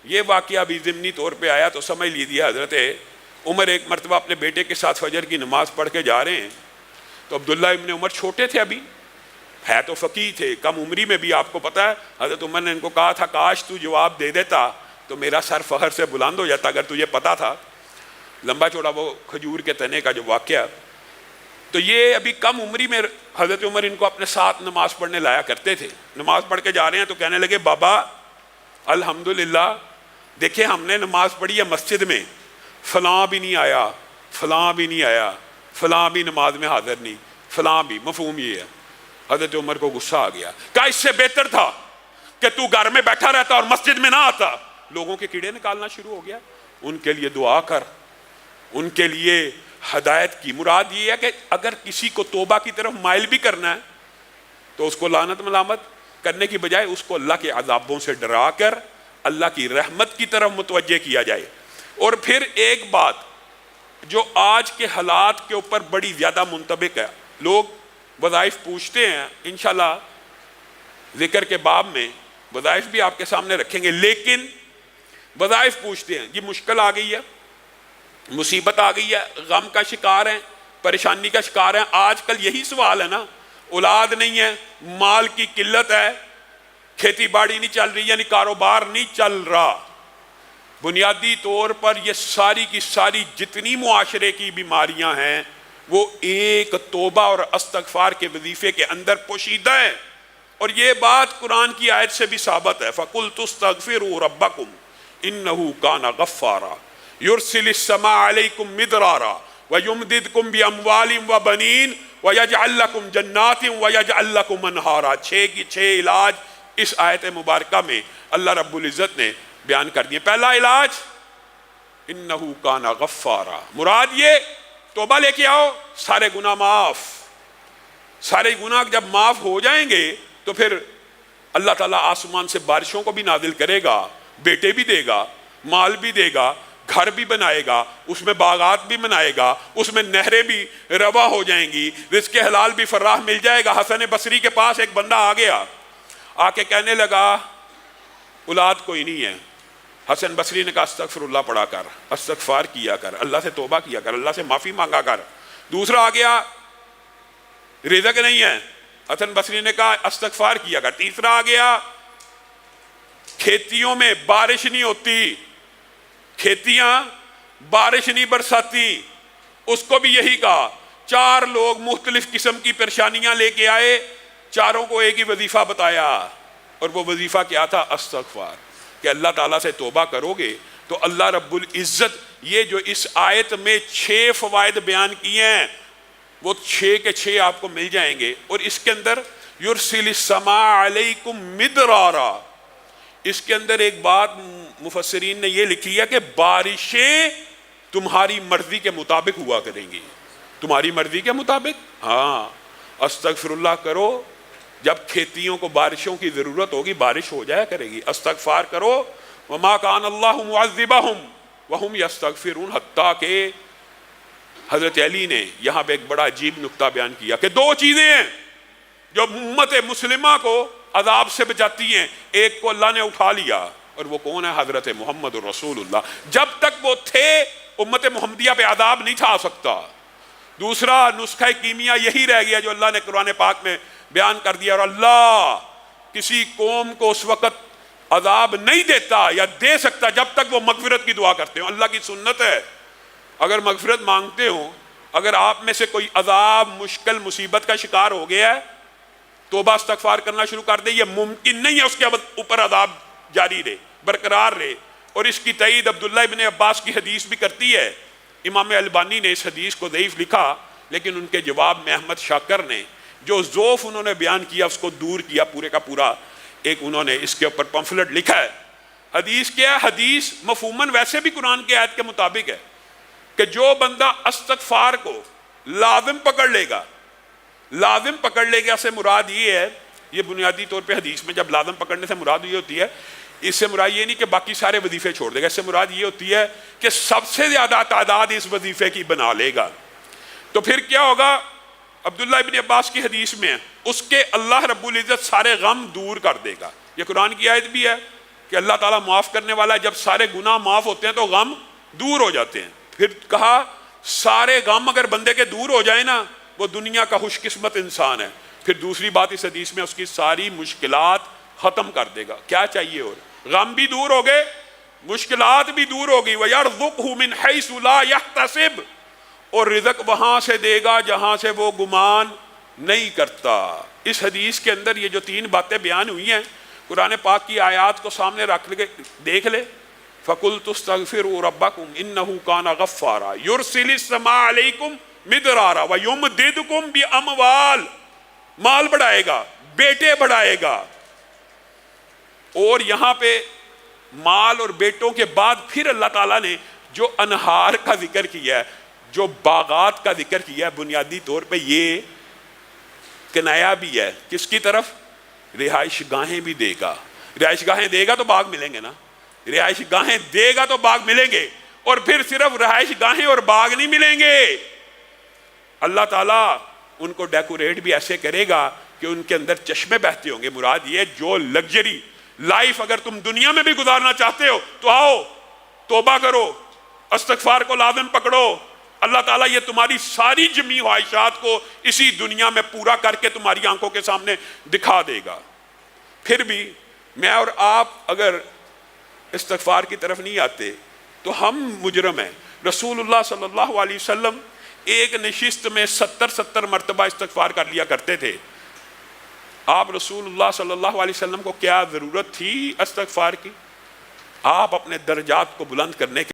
یہ واقعہ بھی ضمنی طور پہ آیا تو سمجھ لیجیے حضرت عمر ایک مرتبہ اپنے بیٹے کے ساتھ فجر کی نماز پڑھ کے جا رہے ہیں، تو عبداللہ ابن عمر چھوٹے تھے، ابھی ہے تو فقیہ تھے، کم عمری میں بھی، آپ کو پتہ ہے حضرت عمر نے ان کو کہا تھا کاش تو جواب دے دیتا تو میرا سر فخر سے بلند ہو جاتا اگر تجھے پتا تھا، لمبا چوڑا وہ کھجور کے تنے کا جو واقعہ۔ تو یہ ابھی کم عمری میں حضرت عمر ان کو اپنے ساتھ نماز پڑھنے لایا کرتے تھے۔ نماز پڑھ کے جا رہے ہیں تو کہنے لگے بابا الحمدللہ دیکھیں ہم نے نماز پڑھی ہے مسجد میں، فلاں بھی نہیں آیا، فلاں بھی نہیں آیا، فلاں بھی نماز میں حاضر نہیں، فلاں بھی، مفہوم یہ ہے۔ حضرت عمر کو غصہ آ گیا، کہا اس سے بہتر تھا کہ تو گھر میں بیٹھا رہتا اور مسجد میں نہ آتا۔ لوگوں کے کیڑے نکالنا شروع ہو گیا۔ ان کے لیے دعا کر، ان کے لیے ہدایت کی۔ مراد یہ ہے کہ اگر کسی کو توبہ کی طرف مائل بھی کرنا ہے تو اس کو لعنت ملامت کرنے کی بجائے اس کو اللہ کے عذابوں سے ڈرا کر اللہ کی رحمت کی طرف متوجہ کیا جائے۔ اور پھر ایک بات جو آج کے حالات کے اوپر بڑی زیادہ منطبق ہے، لوگ وظائف پوچھتے ہیں، انشاءاللہ ذکر کے باب میں وظائف بھی آپ کے سامنے رکھیں گے، لیکن وظائف پوچھتے ہیں یہ مشکل آ گئی ہے، مصیبت آ گئی ہے، غم کا شکار ہیں، پریشانی کا شکار ہیں۔ آج کل یہی سوال ہے نا، اولاد نہیں ہے، مال کی قلت ہے، کھیتی باڑی نہیں چل رہی، یعنی کاروبار نہیں چل رہا۔ بنیادی طور پر یہ ساری کی ساری جتنی معاشرے کی بیماریاں ہیں وہ ایک توبہ اور استغفار کے وظیفے کے اندر پوشیدہ ہے۔ اور یہ بات قرآن کی آیت سے بھی ثابت ہے، فَقُلْتُ اسْتَغْفِرُوا رَبَّكُمْ إِنَّهُ كَانَ غَفَّارًا يُرْسِلِ السَّمَاءَ عَلَيْكُمْ مِدْرَارًا وَيُمْدِدْكُمْ بِأَمْوَالٍ وَبَنِينَ وَيَجْعَلْ لَكُمْ جَنَّاتٍ وَيَجْعَلْ لَكُمْ أَنْهَارًا۔ چھ کی چھ علاج اس آیت مبارکہ میں اللہ رب العزت نے بیان کر دیے۔ پہلا علاج انہو کان غفارا، مراد یہ توبہ لے کے آؤ، سارے گناہ معاف۔ سارے گناہ جب معاف ہو جائیں گے تو پھر اللہ تعالیٰ آسمان سے بارشوں کو بھی نازل کرے گا، بیٹے بھی دے گا، مال بھی دے گا، گھر بھی بنائے گا، اس میں باغات بھی بنائے گا، اس میں نہریں بھی روا ہو جائیں گی، رزق حلال بھی فراہ مل جائے گا۔ حسن بصری کے پاس ایک بندہ آ گیا، آ کے کہنے لگا اولاد کوئی نہیں ہے۔ حسن بصری نے کہا استغفر اللہ پڑھا کر، استغفار کیا کر، اللہ سے توبہ کیا کر، اللہ سے معافی مانگا کر۔ دوسرا آ گیا رزق نہیں ہے، حسن بصری نے کہا استغفار کیا کر۔ تیسرا آ گیا کھیتیوں میں بارش نہیں ہوتی، کھیتیاں بارش نہیں برساتی، اس کو بھی یہی کہا۔ چار لوگ مختلف قسم کی پریشانیاں لے کے آئے، چاروں کو ایک ہی وظیفہ بتایا، اور وہ وظیفہ کیا تھا؟ استغفار، کہ اللہ تعالیٰ سے توبہ کرو گے تو اللہ رب العزت یہ جو اس آیت میں 6 فوائد بیان کیے ہیں وہ 6 کے 6 آپ کو مل جائیں گے۔ اور اس کے اندر یرسل السماء علیکم مدرارا، اس کے اندر ایک بات مفسرین نے یہ لکھی ہے کہ بارشیں تمہاری مرضی کے مطابق ہوا کریں گی۔ تمہاری مرضی کے مطابق؟ ہاں، استغفر اللہ کرو، جب کھیتیوں کو بارشوں کی ضرورت ہوگی بارش ہو جایا کرے گی۔ استغفار کرو، وما کان اللہ معذبہم وہم یستغفرون، حتیٰ کہ حضرت علی نے یہاں پہ ایک بڑا عجیب نکتہ بیان کیا کہ 2 چیزیں ہیں جو امت مسلمہ کو عذاب سے بچاتی ہیں، ایک کو اللہ نے اٹھا لیا، اور وہ کون ہے؟ حضرت محمد رسول اللہ۔ جب تک وہ تھے امت محمدیہ پہ عذاب نہیں تھا آ سکتا۔ دوسرا نسخہ کیمیا یہی رہ گیا جو اللہ نے قرآن پاک میں بیان کر دیا، اور اللہ کسی قوم کو اس وقت عذاب نہیں دیتا یا دے سکتا جب تک وہ مغفرت کی دعا کرتے ہوں۔ اللہ کی سنت ہے، اگر مغفرت مانگتے ہوں، اگر آپ میں سے کوئی عذاب مشکل مصیبت کا شکار ہو گیا ہے، توبہ استغفار کرنا شروع کر دے۔ یہ ممکن نہیں ہے اس کے اوپر عذاب جاری رہے، برقرار رہے۔ اور اس کی تائید عبداللہ ابن عباس کی حدیث بھی کرتی ہے۔ امام البانی نے اس حدیث کو ضعیف لکھا، لیکن ان کے جواب میں احمد شاکر نے جو ضعف انہوں نے بیان کیا اس کو دور کیا، پورے کا پورا ایک انہوں نے اس کے اوپر پمفلٹ لکھا ہے۔ حدیث کیا ہے؟ حدیث مفہوماً ویسے بھی قرآن کی آیت کے مطابق ہے کہ جو بندہ استغفار کو لازم پکڑ لے گا، لازم پکڑ لے گا سے مراد یہ ہے، یہ بنیادی طور پہ حدیث میں جب لازم پکڑنے سے مراد یہ ہوتی ہے، اس سے مراد یہ نہیں کہ باقی سارے وظیفے چھوڑ دے گا، اس سے مراد یہ ہوتی ہے کہ سب سے زیادہ تعداد اس وظیفے کی بنا لے گا۔ تو پھر کیا ہوگا؟ عبداللہ ابن عباس کی حدیث میں اس کے اللہ رب العزت سارے غم دور کر دے گا۔ یہ قرآن کی آیت بھی ہے، کہ اللہ تعالیٰ معاف کرنے والا ہے، جب سارے گناہ معاف ہوتے ہیں تو غم دور ہو جاتے ہیں۔ پھر کہا سارے غم اگر بندے کے دور ہو جائیں نا، وہ دنیا کا خوش قسمت انسان ہے۔ پھر دوسری بات اس حدیث میں، اس کی ساری مشکلات ختم کر دے گا۔ کیا چاہیے؟ اور غم بھی دور ہو گئے، مشکلات بھی دور ہو گئی، وَيَرْزُقْهُ مِنْ حَيْثُ لَا يَحْتَسِبُ، اور رزق وہاں سے دے گا جہاں سے وہ گمان نہیں کرتا۔ اس حدیث کے اندر یہ جو 3 باتیں بیان ہوئی ہیں، قرآن پاک کی آیات کو سامنے رکھ کے دیکھ لے۔ فَقُلْتُ اسْتَغْفِرُوا رَبَّكُمْ إِنَّهُ كَانَ غَفَّارًا يُرْسِلِ السَّمَاءَ عَلَيْكُمْ مِدْرَارًا وَيُمْدِدْكُمْ بِأَمْوَالٍ، مال بڑھائے گا، بیٹے بڑھائے گا۔ اور یہاں پہ مال اور بیٹوں کے بعد پھر اللہ تعالیٰ نے جو انہار کا ذکر کیا ہے، جو باغات کا ذکر کیا ہے، بنیادی طور پہ یہ کنایا بھی ہے کس کی طرف؟ رہائش گاہیں بھی دے گا۔ رہائش گاہیں دے گا تو باغ ملیں گے نا، رہائش گاہیں دے گا تو باغ ملیں گے۔ اور پھر صرف رہائش گاہیں اور باغ نہیں ملیں گے، اللہ تعالیٰ ان کو ڈیکوریٹ بھی ایسے کرے گا کہ ان کے اندر چشمے بہتے ہوں گے۔ مراد یہ جو لگژری لائف اگر تم دنیا میں بھی گزارنا چاہتے ہو تو آؤ، توبہ کرو، استغفار کو لازم پکڑو، اللہ تعالیٰ یہ تمہاری ساری جمی خواہشات کو اسی دنیا میں پورا کر کے تمہاری آنکھوں کے سامنے دکھا دے گا۔ پھر بھی میں اور آپ اگر استغفار کی طرف نہیں آتے تو ہم مجرم ہیں۔ رسول اللہ صلی اللہ علیہ وسلم ایک نشست میں 70 مرتبہ استغفار کر لیا کرتے تھے۔ آپ رسول اللہ صلی اللہ علیہ وسلم کو کیا ضرورت تھی استغفار کی؟ آپ اپنے درجات کو بلند کرنے کے